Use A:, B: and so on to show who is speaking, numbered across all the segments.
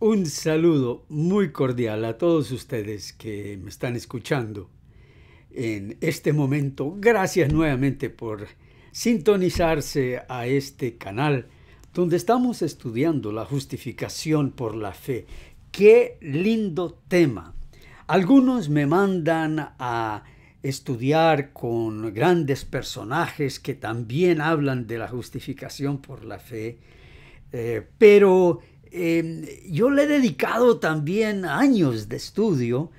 A: Un saludo muy cordial a todos ustedes que me están escuchando en este momento. Gracias nuevamente por sintonizarse a este canal donde estamos estudiando la justificación por la fe. ¡Qué lindo tema! Algunos me mandan a estudiar con grandes personajes que también hablan de la justificación por la fe, pero yo le he dedicado también años de estudio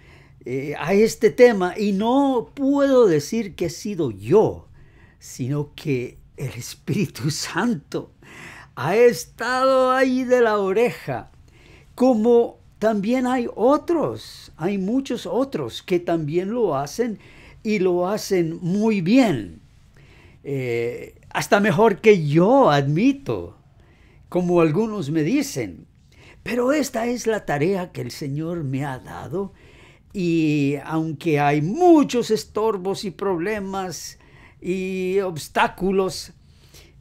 A: a este tema y no puedo decir que he sido yo, sino que el Espíritu Santo ha estado ahí de la oreja, como también hay muchos otros que también lo hacen y lo hacen muy bien, hasta mejor que yo, admito, como algunos me dicen. Pero esta es la tarea que el Señor me ha dado, y aunque hay muchos estorbos y problemas y obstáculos,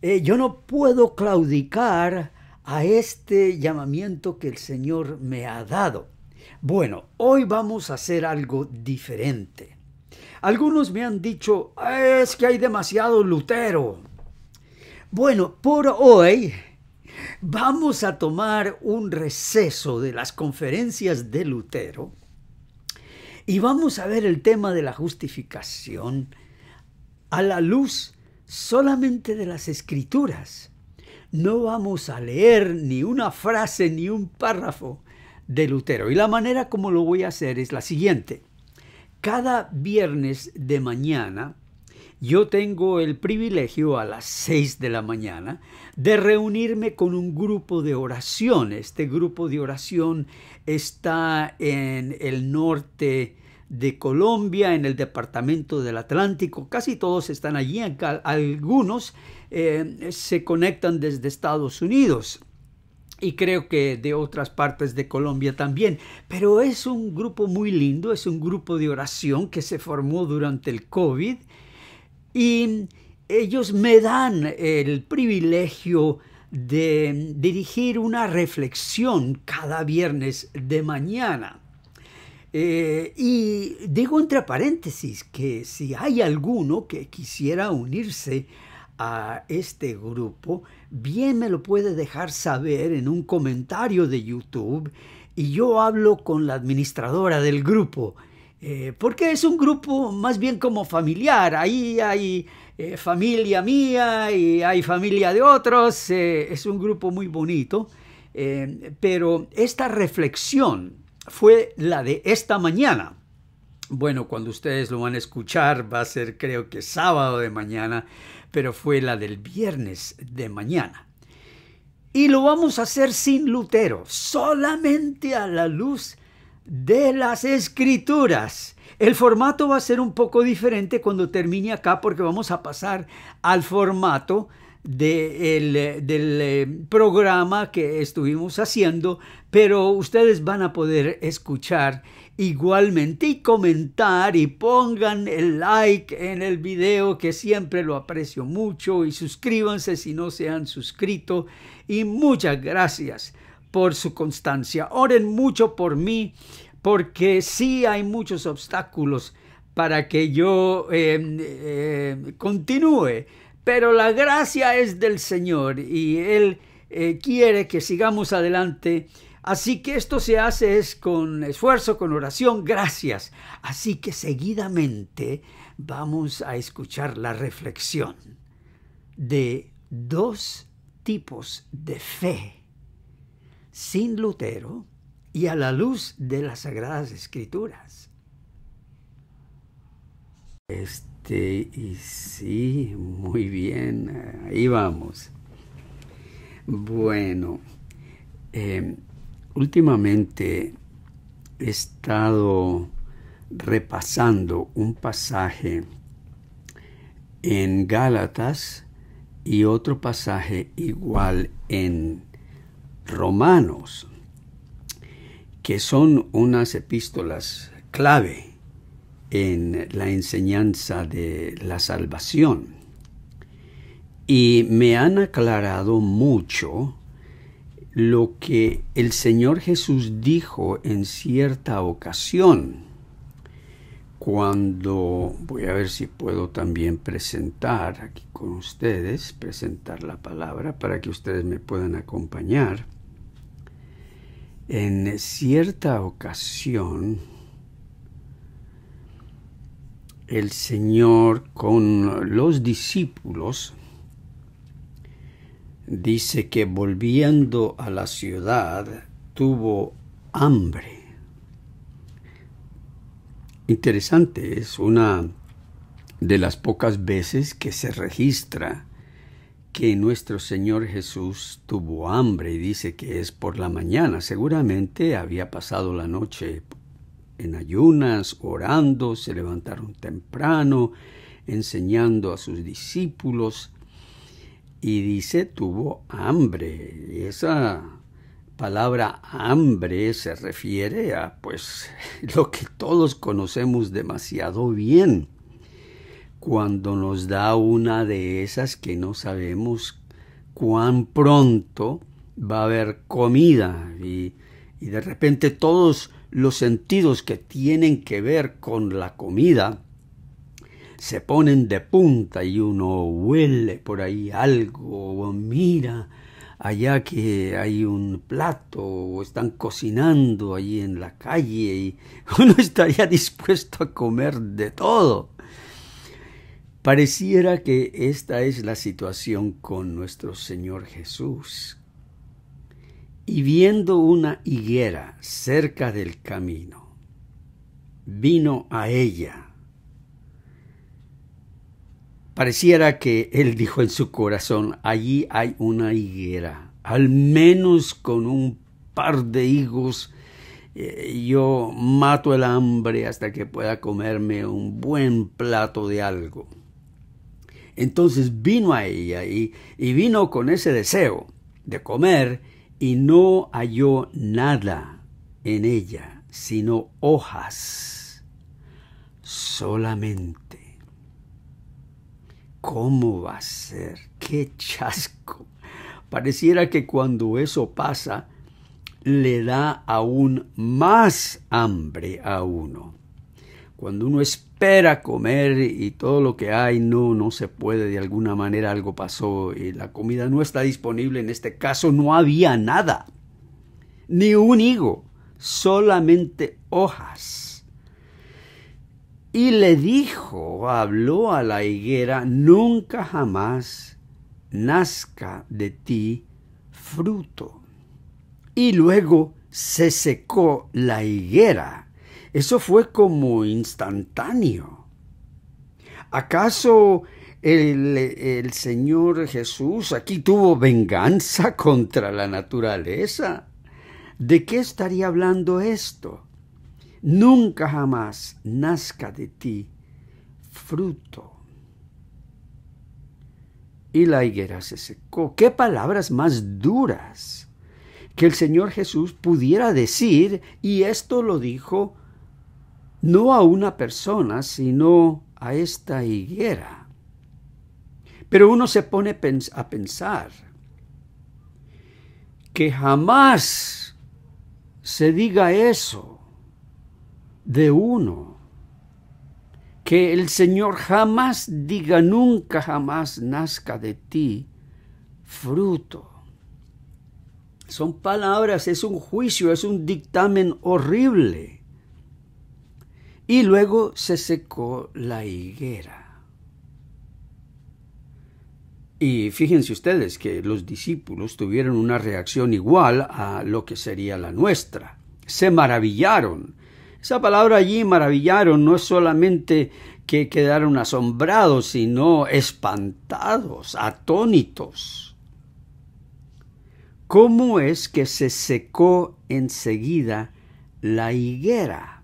A: yo no puedo claudicar a este llamamiento que el Señor me ha dado. Bueno, hoy vamos a hacer algo diferente. Algunos me han dicho, es que hay demasiado Lutero. Bueno, por hoy vamos a tomar un receso de las conferencias de Lutero y vamos a ver el tema de la justificación a la luz solamente de las Escrituras. No vamos a leer ni una frase ni un párrafo de Lutero. Y la manera como lo voy a hacer es la siguiente. Cada viernes de mañana yo tengo el privilegio a las 6 de la mañana de reunirme con un grupo de oración. Este grupo de oración está en el norte de Colombia, en el departamento del Atlántico. Casi todos están allí, algunos se conectan desde Estados Unidos y creo que de otras partes de Colombia también. Pero es un grupo muy lindo, es un grupo de oración que se formó durante el COVID. Y ellos me dan el privilegio de dirigir una reflexión cada viernes de mañana. Y digo entre paréntesis que si hay alguno que quisiera unirse a este grupo, bien me lo puede dejar saber en un comentario de YouTube y yo hablo con la administradora del grupo. Porque es un grupo más bien como familiar. Ahí hay familia mía y hay familia de otros. Es un grupo muy bonito. Pero esta reflexión fue la de esta mañana. Bueno, cuando ustedes lo van a escuchar va a ser, creo que sábado de mañana, pero fue la del viernes de mañana. Y lo vamos a hacer sin Lutero, solamente a la luz de las Escrituras. El formato va a ser un poco diferente cuando termine acá, porque vamos a pasar al formato del programa que estuvimos haciendo, pero ustedes van a poder escuchar igualmente y comentar y pongan el like en el video, que siempre lo aprecio mucho, y suscríbanse si no se han suscrito, y muchas gracias por su constancia. Oren mucho por mí, porque sí hay muchos obstáculos para que yo continúe, pero la gracia es del Señor y Él quiere que sigamos adelante. Así que esto se hace es con esfuerzo, con oración, gracias. Así que seguidamente vamos a escuchar la reflexión de dos tipos de fe sin Lutero y a la luz de las Sagradas Escrituras. Y sí, muy bien, ahí vamos. Bueno, últimamente he estado repasando un pasaje en Gálatas y otro pasaje igual en Romanos, que son unas epístolas clave en la enseñanza de la salvación. Y me han aclarado mucho lo que el Señor Jesús dijo en cierta ocasión, cuando, voy a ver si puedo también presentar aquí con ustedes, presentar la palabra para que ustedes me puedan acompañar. En cierta ocasión, el Señor con los discípulos dice que volviendo a la ciudad tuvo hambre. Interesante, es una de las pocas veces que se registra que nuestro Señor Jesús tuvo hambre, y dice que es por la mañana. Seguramente había pasado la noche en ayunas, orando, se levantaron temprano, enseñando a sus discípulos, y dice tuvo hambre. Y esa palabra hambre se refiere a pues lo que todos conocemos demasiado bien, cuando nos da una de esas que no sabemos cuán pronto va a haber comida, y de repente todos los sentidos que tienen que ver con la comida se ponen de punta, y uno huele por ahí algo, o mira allá que hay un plato, o están cocinando allí en la calle, y uno estaría dispuesto a comer de todo. Pareciera que esta es la situación con nuestro Señor Jesús. Y viendo una higuera cerca del camino, vino a ella. Pareciera que él dijo en su corazón, allí hay una higuera, al menos con un par de higos, yo mato el hambre hasta que pueda comerme un buen plato de algo. Entonces vino a ella y vino con ese deseo de comer, y no halló nada en ella, sino hojas solamente. ¿Cómo va a ser? ¡Qué chasco! Pareciera que cuando eso pasa, le da aún más hambre a uno. Cuando uno espera comer y todo lo que hay no se puede, de alguna manera algo pasó y la comida no está disponible. En este caso no había nada, ni un higo, solamente hojas. Y le dijo, habló a la higuera, nunca jamás nazca de ti fruto. Y luego se secó la higuera. Eso fue como instantáneo. ¿Acaso el Señor Jesús aquí tuvo venganza contra la naturaleza? ¿De qué estaría hablando esto? Nunca jamás nazca de ti fruto. Y la higuera se secó. ¡Qué palabras más duras que el Señor Jesús pudiera decir! Y esto lo dijo no a una persona, sino a esta higuera. Pero uno se pone a pensar que jamás se diga eso de uno, que el Señor jamás diga, nunca jamás nazca de ti fruto. Son palabras, es un juicio, es un dictamen horrible. Y luego se secó la higuera. Y fíjense ustedes que los discípulos tuvieron una reacción igual a lo que sería la nuestra. Se maravillaron. Esa palabra allí, maravillaron, no es solamente que quedaron asombrados, sino espantados, atónitos. ¿Cómo es que se secó enseguida la higuera?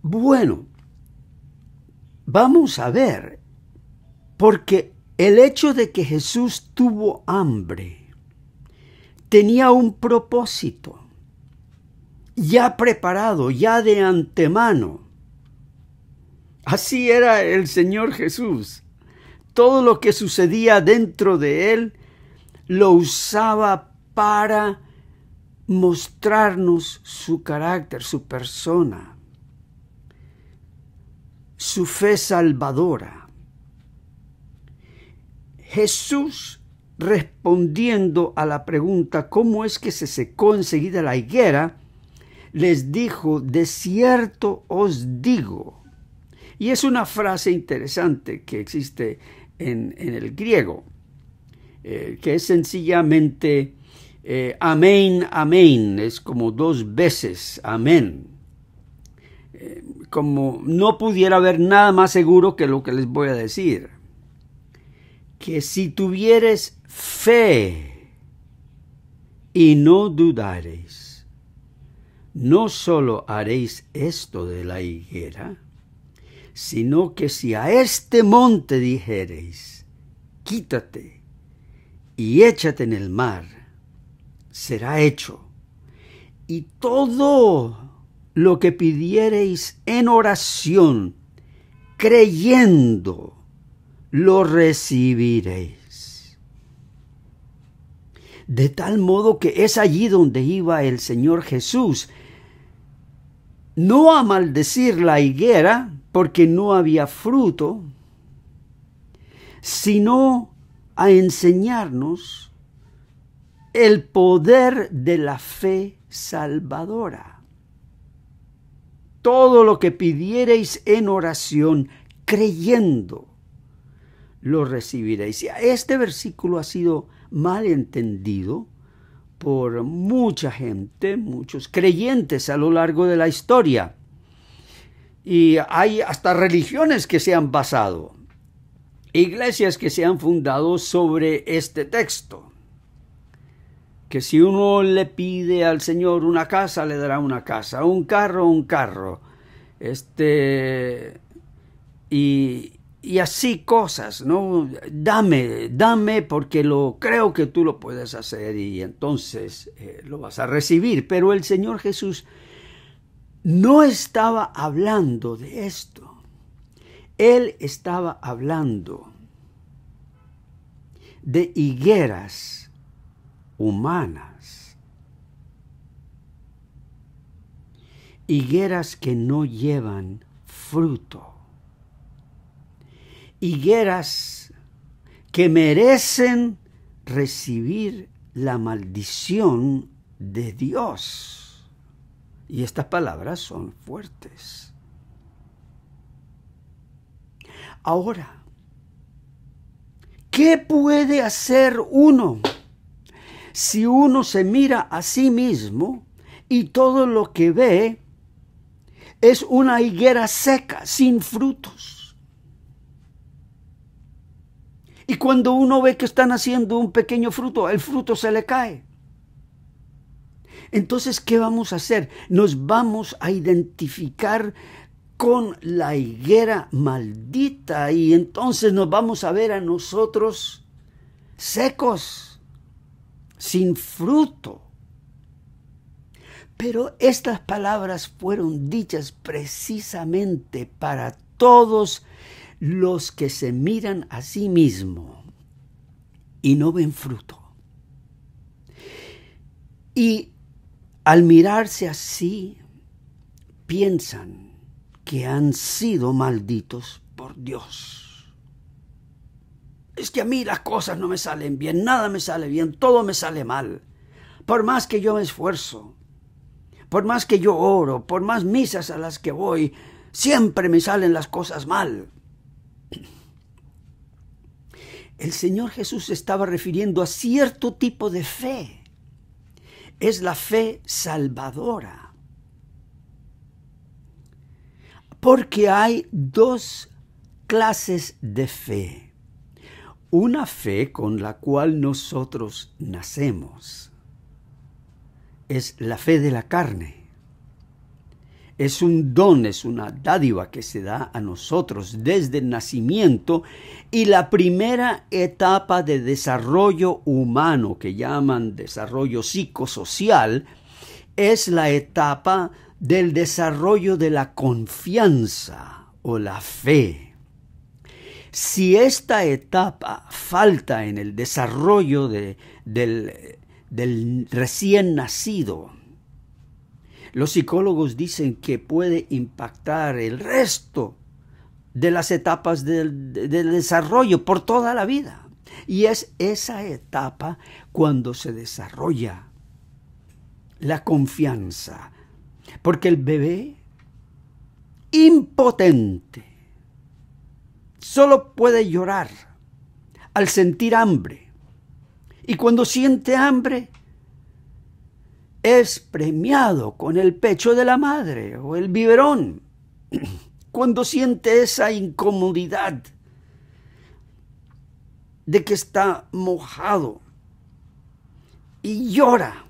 A: Bueno, vamos a ver, porque el hecho de que Jesús tuvo hambre tenía un propósito ya preparado, ya de antemano. Así era el Señor Jesús. Todo lo que sucedía dentro de él lo usaba para mostrarnos su carácter, su persona, su fe salvadora. Jesús, respondiendo a la pregunta ¿cómo es que se secó enseguida la higuera?, les dijo: de cierto os digo. Y es una frase interesante que existe en el griego, que es sencillamente amén, amén, es como 2 veces amén. Como no pudiera haber nada más seguro que lo que les voy a decir. Que si tuvieres fe y no dudareis, no solo haréis esto de la higuera, sino que si a este monte dijereis: quítate y échate en el mar, será hecho. Y todo lo que pidiereis en oración, creyendo, lo recibiréis. De tal modo que es allí donde iba el Señor Jesús, no a maldecir la higuera porque no había fruto, sino a enseñarnos el poder de la fe salvadora. Todo lo que pidiereis en oración, creyendo, lo recibiréis. Este versículo ha sido mal entendido por mucha gente, muchos creyentes a lo largo de la historia. Y hay hasta religiones que se han basado, iglesias que se han fundado sobre este texto. Que si uno le pide al Señor una casa, le dará una casa, un carro, un carro. Y así cosas, ¿no? Dame porque creo que tú lo puedes hacer y entonces lo vas a recibir. Pero el Señor Jesús no estaba hablando de esto. Él estaba hablando de higueras humanas. Higueras que no llevan fruto. Higueras que merecen recibir la maldición de Dios. Y estas palabras son fuertes. Ahora, ¿qué puede hacer uno si uno se mira a sí mismo y todo lo que ve es una higuera seca, sin frutos? Y cuando uno ve que están haciendo un pequeño fruto, el fruto se le cae. Entonces, ¿qué vamos a hacer? Nos vamos a identificar con la higuera maldita y entonces nos vamos a ver a nosotros secos, sin fruto. Pero estas palabras fueron dichas precisamente para todos los que se miran a sí mismos y no ven fruto. Y al mirarse así, piensan que han sido malditos por Dios. Es que a mí las cosas no me salen bien, nada me sale bien, todo me sale mal. Por más que yo me esfuerzo, por más que yo oro, por más misas a las que voy, siempre me salen las cosas mal. El Señor Jesús estaba refiriendo a cierto tipo de fe. Es la fe salvadora. Porque hay 2 clases de fe. Una fe con la cual nosotros nacemos. Es la fe de la carne. Es un don, es una dádiva que se da a nosotros desde el nacimiento y la primera etapa de desarrollo humano, que llaman desarrollo psicosocial, es la etapa del desarrollo de la confianza o la fe. Si esta etapa falta en el desarrollo del del recién nacido, los psicólogos dicen que puede impactar el resto de las etapas del desarrollo por toda la vida. Y es esa etapa cuando se desarrolla la confianza. Porque el bebé impotente solo puede llorar al sentir hambre. Y cuando siente hambre, es premiado con el pecho de la madre o el biberón. Cuando siente esa incomodidad de que está mojado y llora,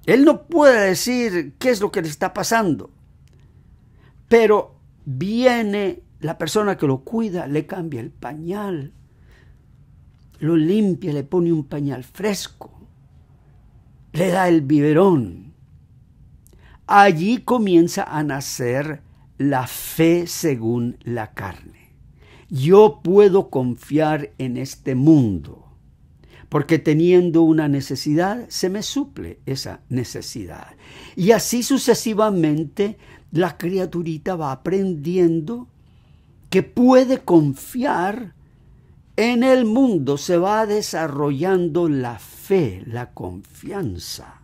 A: él no puede decir qué es lo que le está pasando, pero viene la persona que lo cuida, le cambia el pañal, lo limpia, le pone un pañal fresco, le da el biberón. Allí comienza a nacer la fe según la carne. Yo puedo confiar en este mundo, porque teniendo una necesidad, se me suple esa necesidad. Y así sucesivamente, la criaturita va aprendiendo que puede confiar en el mundo. Se va desarrollando la fe, la confianza.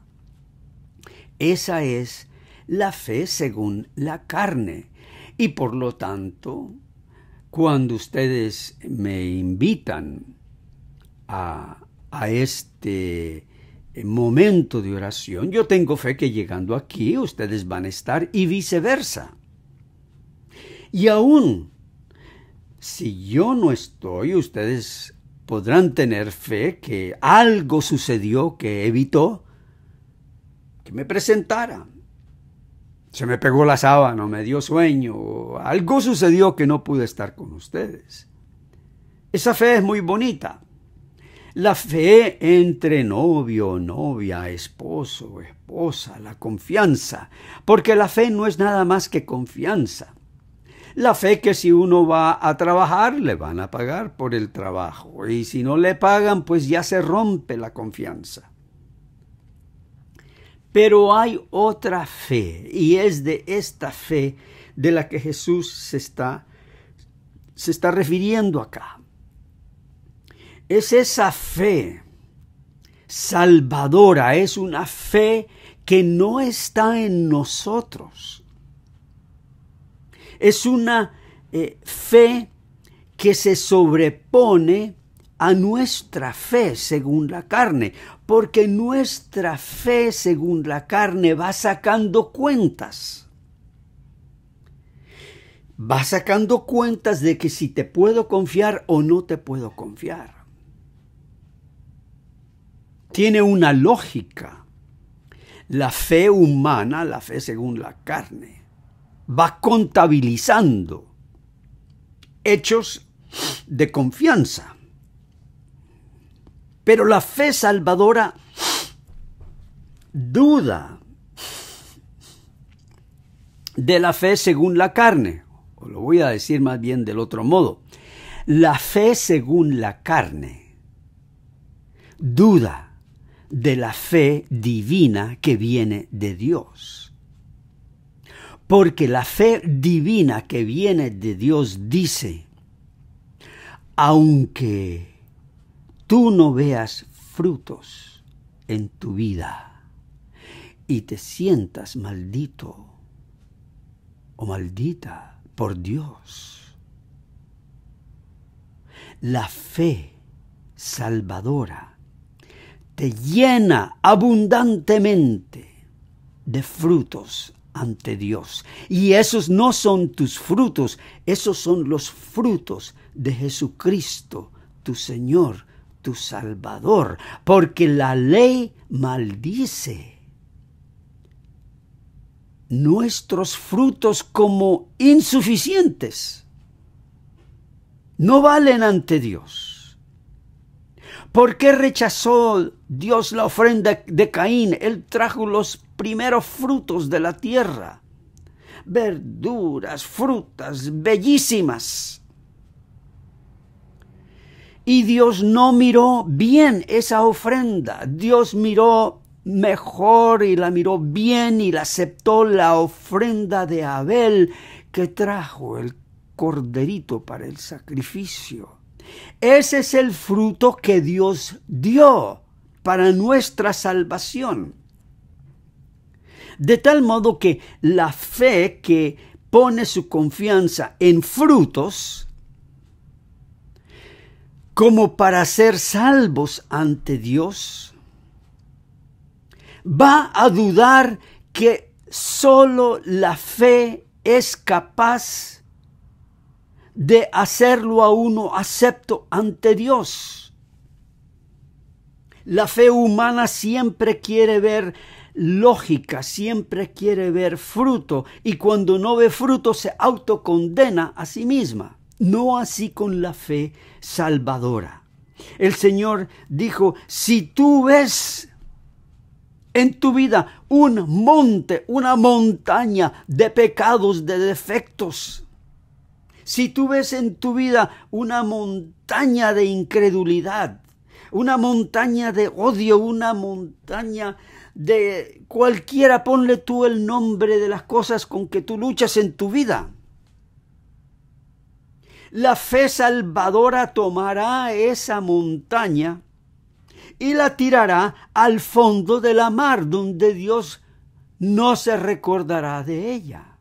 A: Esa es la fe según la carne. Y por lo tanto, cuando ustedes me invitan a este momento de oración, yo tengo fe que llegando aquí ustedes van a estar y viceversa. Y aún si yo no estoy, ustedes podrán tener fe que algo sucedió que evitó que me presentara. Se me pegó la sábana, me dio sueño, algo sucedió que no pude estar con ustedes. Esa fe es muy bonita. La fe entre novio, novia, esposo, esposa, la confianza, porque la fe no es nada más que confianza. La fe que si uno va a trabajar, le van a pagar por el trabajo, y si no le pagan, pues ya se rompe la confianza. Pero hay otra fe, y es de esta fe de la que Jesús se está refiriendo acá. Es esa fe salvadora, es una fe que no está en nosotros. Es una fe que se sobrepone a nuestra fe según la carne, porque nuestra fe según la carne va sacando cuentas. Va sacando cuentas de que si te puedo confiar o no te puedo confiar. Tiene una lógica. La fe humana, la fe según la carne, va contabilizando hechos de confianza. Pero la fe salvadora duda de la fe según la carne. O lo voy a decir más bien del otro modo. La fe según la carne duda de la fe divina que viene de Dios. Porque la fe divina que viene de Dios dice, aunque tú no veas frutos en tu vida y te sientas maldito o maldita por Dios, la fe salvadora te llena abundantemente de frutos ante Dios. Y esos no son tus frutos, esos son los frutos de Jesucristo, tu Señor, tu Salvador, porque la ley maldice nuestros frutos como insuficientes. No valen ante Dios. ¿Por qué rechazó Dios la ofrenda de Caín? Él trajo los primeros frutos de la tierra. Verduras, frutas bellísimas. Y Dios no miró bien esa ofrenda. Dios miró mejor y la miró bien y la aceptó la ofrenda de Abel, que trajo el corderito para el sacrificio. Ese es el fruto que Dios dio para nuestra salvación. De tal modo que la fe que pone su confianza en frutos, como para ser salvos ante Dios, va a dudar que solo la fe es capaz de hacerlo a uno acepto ante Dios. La fe humana siempre quiere ver lógica, siempre quiere ver fruto, y cuando no ve fruto se autocondena a sí misma. No así con la fe salvadora. El Señor dijo, si tú ves en tu vida un monte, una montaña de pecados, de defectos, si tú ves en tu vida una montaña de incredulidad, una montaña de odio, una montaña de cualquiera, ponle tú el nombre de las cosas con que tú luchas en tu vida, la fe salvadora tomará esa montaña y la tirará al fondo de la mar, donde Dios no se recordará de ella.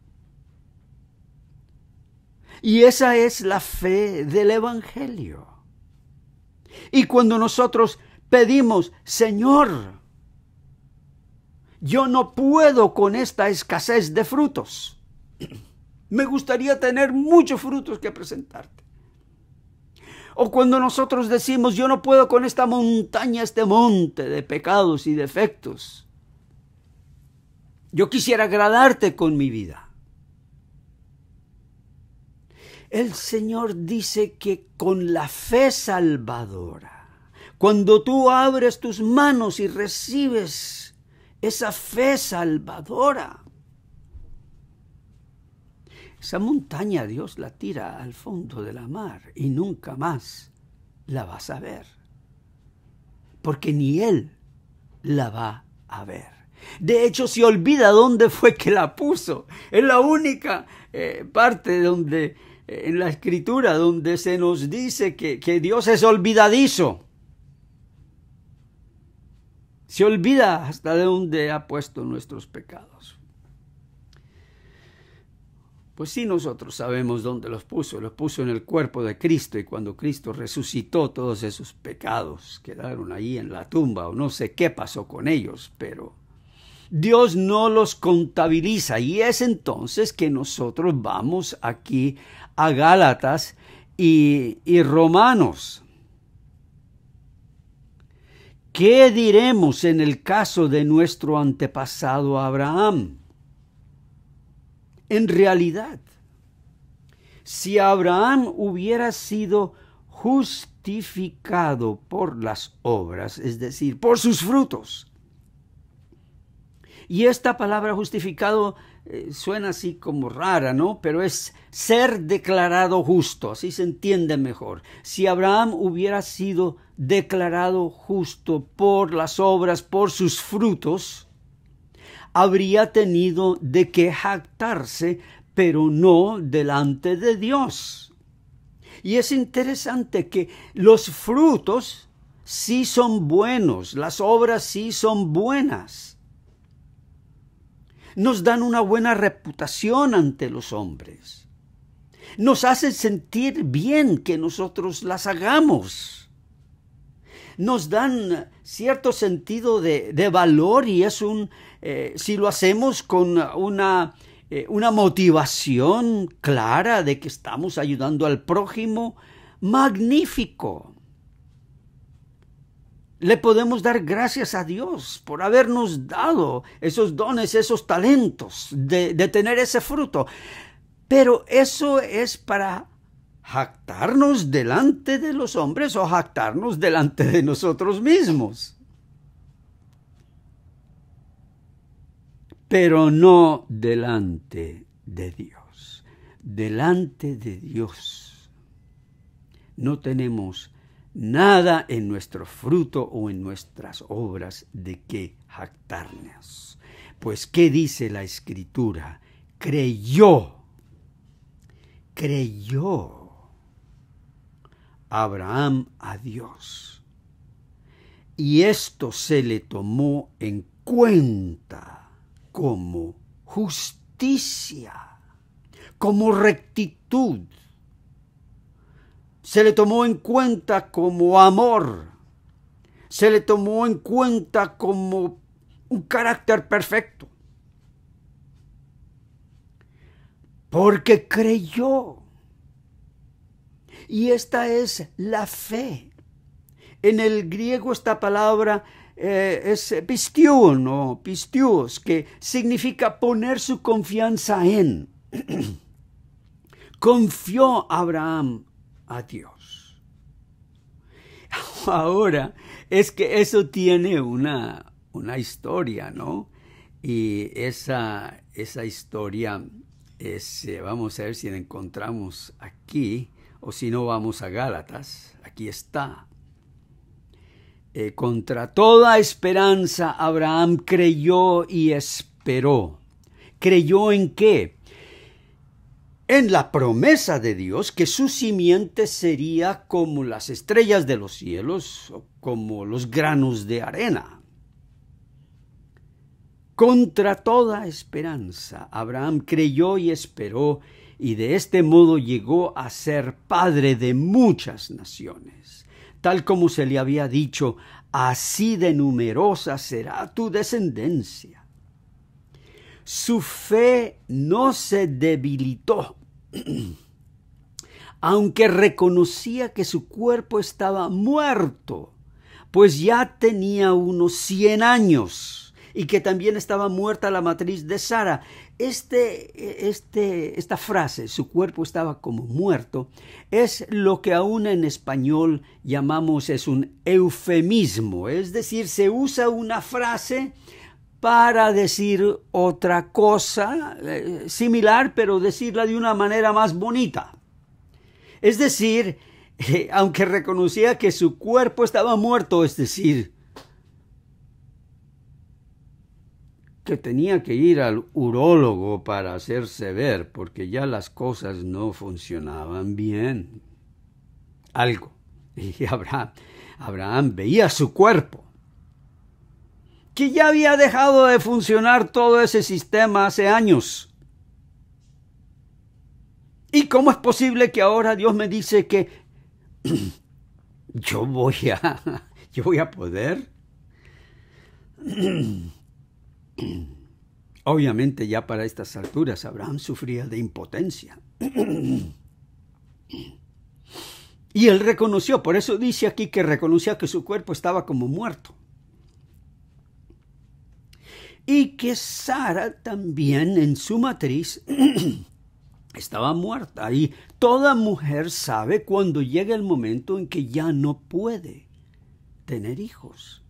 A: Y esa es la fe del Evangelio. Y cuando nosotros pedimos, Señor, yo no puedo con esta escasez de frutos. Me gustaría tener muchos frutos que presentarte. O cuando nosotros decimos, yo no puedo con esta montaña, este monte de pecados y defectos. Yo quisiera agradarte con mi vida. El Señor dice que con la fe salvadora, cuando tú abres tus manos y recibes esa fe salvadora, esa montaña Dios la tira al fondo de la mar y nunca más la vas a ver, porque ni Él la va a ver. De hecho, se olvida dónde fue que la puso. Es la única parte donde en la Escritura donde se nos dice que Dios es olvidadizo. Se olvida hasta de dónde ha puesto nuestros pecados. Pues sí, nosotros sabemos dónde los puso en el cuerpo de Cristo, y cuando Cristo resucitó, todos esos pecados quedaron ahí en la tumba, o no sé qué pasó con ellos, pero Dios no los contabiliza, y es entonces que nosotros vamos aquí a Gálatas y Romanos. ¿Qué diremos en el caso de nuestro antepasado Abraham? En realidad, si Abraham hubiera sido justificado por las obras, es decir, por sus frutos, y esta palabra justificado suena así como rara, ¿no? Pero es ser declarado justo, así se entiende mejor. Si Abraham hubiera sido declarado justo por las obras, por sus frutos, habría tenido de qué jactarse, pero no delante de Dios. Y es interesante que los frutos sí son buenos, las obras sí son buenas. Nos dan una buena reputación ante los hombres. Nos hacen sentir bien que nosotros las hagamos. Nos dan cierto sentido de valor, y es si lo hacemos con una motivación clara de que estamos ayudando al prójimo, magnífico. Le podemos dar gracias a Dios por habernos dado esos dones, esos talentos, de tener ese fruto. Pero eso es para jactarnos delante de los hombres o jactarnos delante de nosotros mismos. Pero no delante de Dios. Delante de Dios no tenemos nada en nuestro fruto o en nuestras obras de que jactarnos. Pues, ¿qué dice la Escritura? Creyó Abraham a Dios, y esto se le tomó en cuenta como justicia, como rectitud. Se le tomó en cuenta como amor. Se le tomó en cuenta como un carácter perfecto. Porque creyó. Y esta es la fe. En el griego esta palabra es pistión o pistios, que significa poner su confianza en. Confió Abraham a Dios. Ahora, es que eso tiene una historia, ¿no? Y esa historia es, vamos a ver si la encontramos aquí, o si no vamos a Gálatas. Aquí está. Contra toda esperanza, Abraham creyó y esperó. ¿Creyó en qué? En la promesa de Dios que su simiente sería como las estrellas de los cielos o como los granos de arena. Contra toda esperanza, Abraham creyó y esperó, y de este modo llegó a ser padre de muchas naciones. Tal como se le había dicho, así de numerosa será tu descendencia. Su fe no se debilitó, aunque reconocía que su cuerpo estaba muerto, pues ya tenía unos 100 años, y que también estaba muerta la matriz de Sara. Esta frase, su cuerpo estaba como muerto, es lo que aún en español llamamos es un eufemismo, es decir, se usa una frase para decir otra cosa similar, pero decirla de una manera más bonita. Es decir, aunque reconocía que su cuerpo estaba muerto, es decir, que tenía que ir al urólogo para hacerse ver, porque ya las cosas no funcionaban bien. Algo. Y Abraham veía su cuerpo, que ya había dejado de funcionar todo ese sistema hace años. ¿Y cómo es posible que ahora Dios me dice que yo voy a poder? Obviamente ya para estas alturas Abraham sufría de impotencia. Y él reconoció, por eso dice aquí que reconocía que su cuerpo estaba como muerto. Y que Sara también en su matriz estaba muerta. Y toda mujer sabe cuando llega el momento en que ya no puede tener hijos.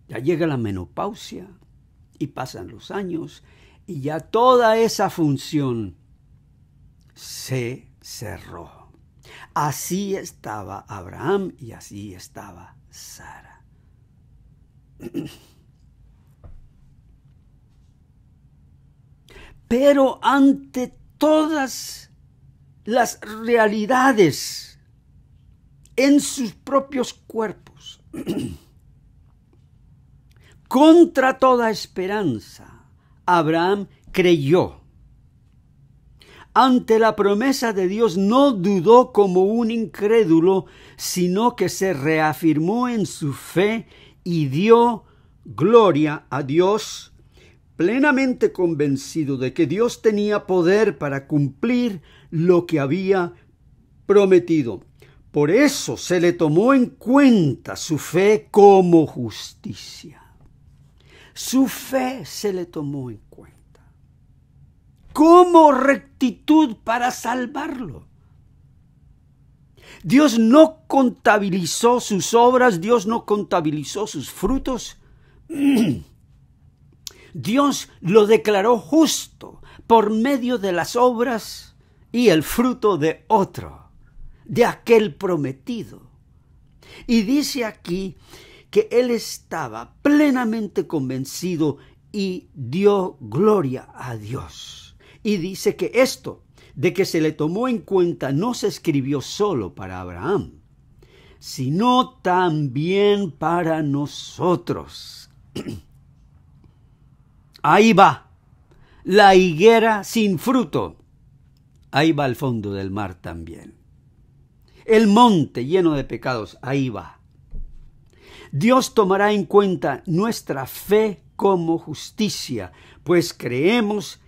A: Ya llega la menopausia y pasan los años y ya toda esa función se cerró. Así estaba Abraham y así estaba Sara. Pero ante todas las realidades en sus propios cuerpos, contra toda esperanza, Abraham creyó. Ante la promesa de Dios no dudó como un incrédulo, sino que se reafirmó en su fe y dio gloria a Dios, plenamente convencido de que Dios tenía poder para cumplir lo que había prometido. Por eso se le tomó en cuenta su fe como justicia. Su fe se le tomó en cuenta como rectitud para salvarlo. Dios no contabilizó sus obras, Dios no contabilizó sus frutos. Dios lo declaró justo por medio de las obras y el fruto de otro. de aquel prometido. Y dice aquí que él estaba plenamente convencido y dio gloria a Dios. Y dice que esto, de que se le tomó en cuenta, no se escribió solo para Abraham, sino también para nosotros. Ahí va, la higuera sin fruto. Ahí va al fondo del mar también. El monte lleno de pecados, ahí va. Dios tomará en cuenta nuestra fe como justicia, pues creemos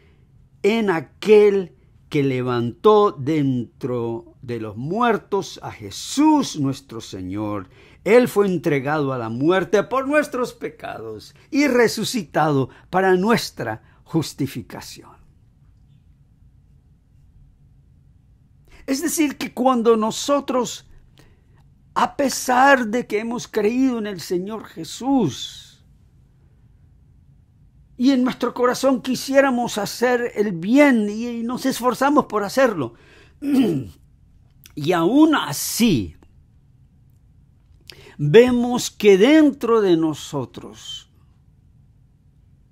A: en aquel que levantó dentro de los muertos a Jesús nuestro Señor. Él fue entregado a la muerte por nuestros pecados y resucitado para nuestra justificación. Es decir, que cuando nosotros, a pesar de que hemos creído en el Señor Jesús y en nuestro corazón quisiéramos hacer el bien y nos esforzamos por hacerlo, y aún así vemos que dentro de nosotros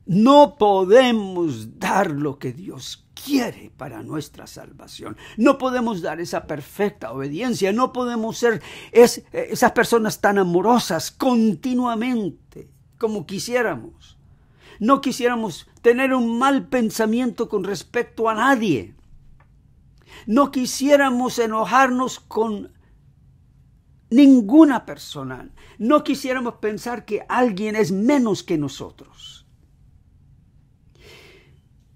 A: no podemos dar lo que Dios quiere para nuestra salvación. No podemos dar esa perfecta obediencia. No podemos ser esas personas tan amorosas continuamente como quisiéramos. No quisiéramos tener un mal pensamiento con respecto a nadie. No quisiéramos enojarnos con ninguna persona. No quisiéramos pensar que alguien es menos que nosotros.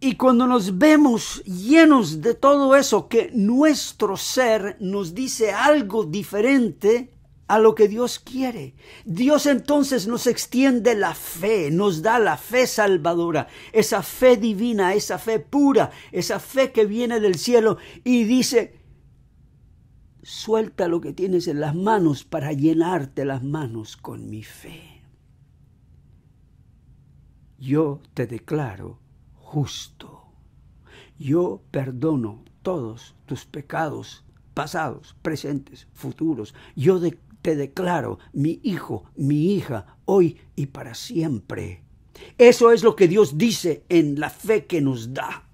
A: Y cuando nos vemos llenos de todo eso, que nuestro ser nos dice algo diferente a lo que Dios quiere, Dios entonces nos extiende la fe, nos da la fe salvadora, esa fe divina, esa fe pura, esa fe que viene del cielo y dice: suelta lo que tienes en las manos para llenarte las manos con mi fe. Yo te declaro justo. Yo perdono todos tus pecados pasados, presentes, futuros. Yo te declaro mi hijo, mi hija, hoy y para siempre. Eso es lo que Dios dice en la fe que nos da.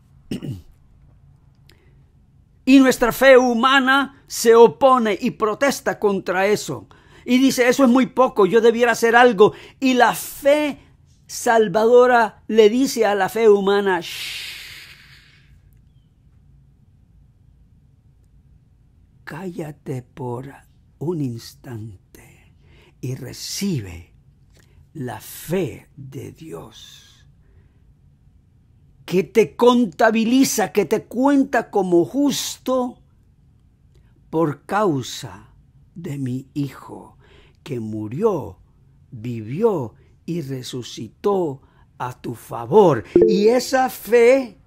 A: Y nuestra fe humana se opone y protesta contra eso. Y dice: eso es muy poco, yo debiera hacer algo. Y la fe salvadora le dice a la fe humana: shh, cállate por un instante y recibe la fe de Dios, que te contabiliza, que te cuenta como justo por causa de mi Hijo, que murió, vivió y resucitó a tu favor. Y esa fe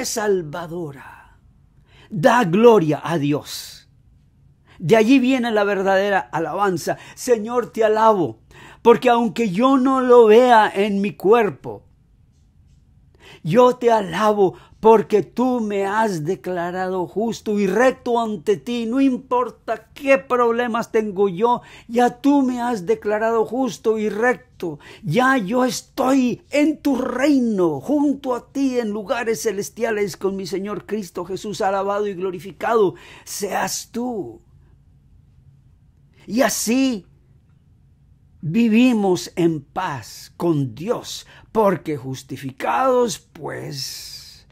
A: salvadora, da gloria a Dios. De allí viene la verdadera alabanza. Señor, te alabo, porque aunque yo no lo vea en mi cuerpo, yo te alabo porque tú me has declarado justo y recto ante ti. No importa qué problemas tengo yo, ya tú me has declarado justo y recto. Ya yo estoy en tu reino, junto a ti en lugares celestiales con mi Señor Cristo Jesús. Alabado y glorificado seas tú. Y así vivimos en paz con Dios, porque justificados, pues,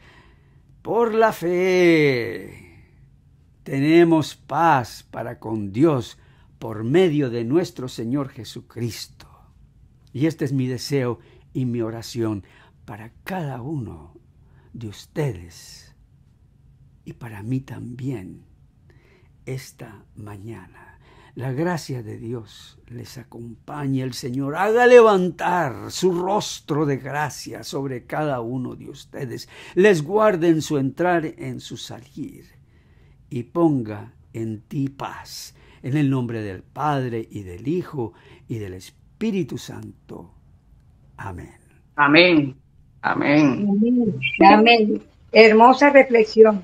A: por la fe, tenemos paz para con Dios por medio de nuestro Señor Jesucristo. Y este es mi deseo y mi oración para cada uno de ustedes y para mí también esta mañana. La gracia de Dios les acompañe. El Señor haga levantar su rostro de gracia sobre cada uno de ustedes. Les guarde en su entrar, en su salir. Y ponga en ti paz. En el nombre del Padre, y del Hijo, y del Espíritu Santo. Amén.
B: Amén. Amén.
C: Amén. Hermosa reflexión.